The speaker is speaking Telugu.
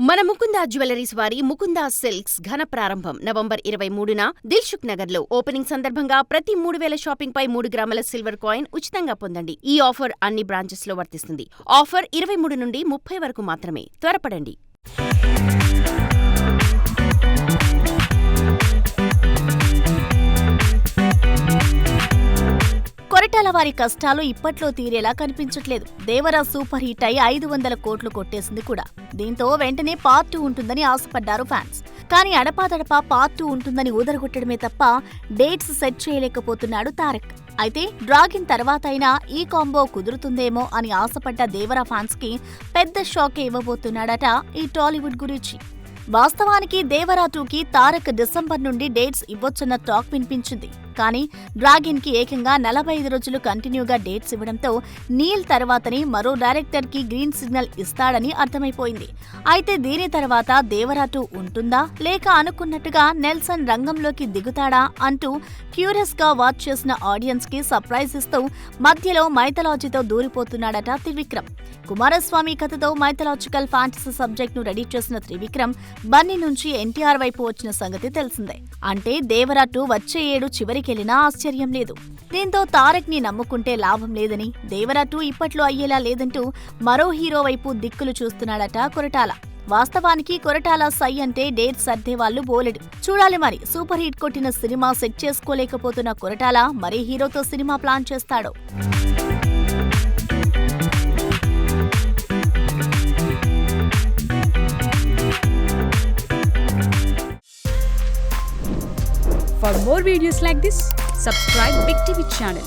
మన ముకుందా జ్యువెలరీస్ వారి ముకుందా సిల్క్స్ ఘన ప్రారంభం నవంబర్ 23న దిల్సుఖ్ నగర్లో ఓపెనింగ్ సందర్భంగా ప్రతి 3000 షాపింగ్ పై 3 గ్రాముల సిల్వర్ కాయిన్ ఉచితంగా పొందండి. ఈ ఆఫర్ అన్ని బ్రాంచెస్ లో వర్తిస్తుంది. ఆఫర్ 23 నుండి 30 వరకు మాత్రమే. త్వరపడండి. కొరటాల వారి కష్టాలు ఇప్పట్లో తీరేలా కనిపించట్లేదు. దేవరా సూపర్ హిట్ అయి 500 కోట్లు కొట్టేసింది కూడా. దీంతో వెంటనే పార్ట్ 2 ఉంటుందని ఆశపడ్డారు ఫ్యాన్స్. కానీ అడపాదడపా పార్ట్ 2 ఉంటుందని ఊదరగొట్టడమే తప్ప డేట్స్ సెట్ చేయలేకపోతున్నాడు తారక్. అయితే డ్రాగన్ తర్వాత అయినా ఈ కాంబో కుదురుతుందేమో అని ఆశపడ్డ దేవరా ఫ్యాన్స్ కి పెద్ద షాకే ఇవ్వబోతున్నాడట ఈ టాలీవుడ్ గురించి. వాస్తవానికి దేవరా 2కి తారక్ డిసెంబర్ నుండి డేట్స్ ఇవ్వొచ్చన్న టాక్ వినిపించింది. కానీ డ్రాగన్ కి ఏకంగా 45 రోజులు కంటిన్యూగా డేట్స్ ఇవ్వడంతో నీల్ తర్వాతని మరో డైరెక్టర్ కి గ్రీన్ సిగ్నల్ ఇస్తాడని అర్థమైపోయింది. అయితే దీని తర్వాత దేవరా 2 ఉంటుందా లేక అనుకున్నట్టుగా నెల్సన్ రంగంలోకి దిగుతాడా అంటూ క్యూరియస్ గా వాచ్ చేసిన ఆడియన్స్ కి సర్ప్రైజ్ ఇస్తూ మధ్యలో మైథలాజీతో దూరిపోతున్నాడట త్రివిక్రమ్. కుమారస్వామి కథతో మైథలాజికల్ ఫ్యాంటసీ సబ్జెక్ట్ ను రెడీ చేసిన త్రివిక్రమ్ బన్నీ నుంచి ఎన్టీఆర్ వైపు వచ్చిన సంగతి తెలిసిందే. అంటే దేవరా 2 వచ్చే ఏడు చివరికెళ్లినా ఆశ్చర్యం లేదు. దీంతో తారక్ ని నమ్ముకుంటే లాభం లేదని, దేవరా 2 ఇప్పట్లో అయ్యేలా లేదంటూ మరో హీరో వైపు దిక్కులు చూస్తున్నాడట కొరటాల. వాస్తవానికి కొరటాల సై అంటే డేట్ సర్దేవాళ్లు బోలెడు. చూడాలి మరి సూపర్ హిట్ కొట్టిన సినిమా సెట్ చేసుకోలేకపోతున్న కొరటాల మరే హీరోతో సినిమా ప్లాన్ చేస్తాడో. For more videos like this, subscribe Big TV channel.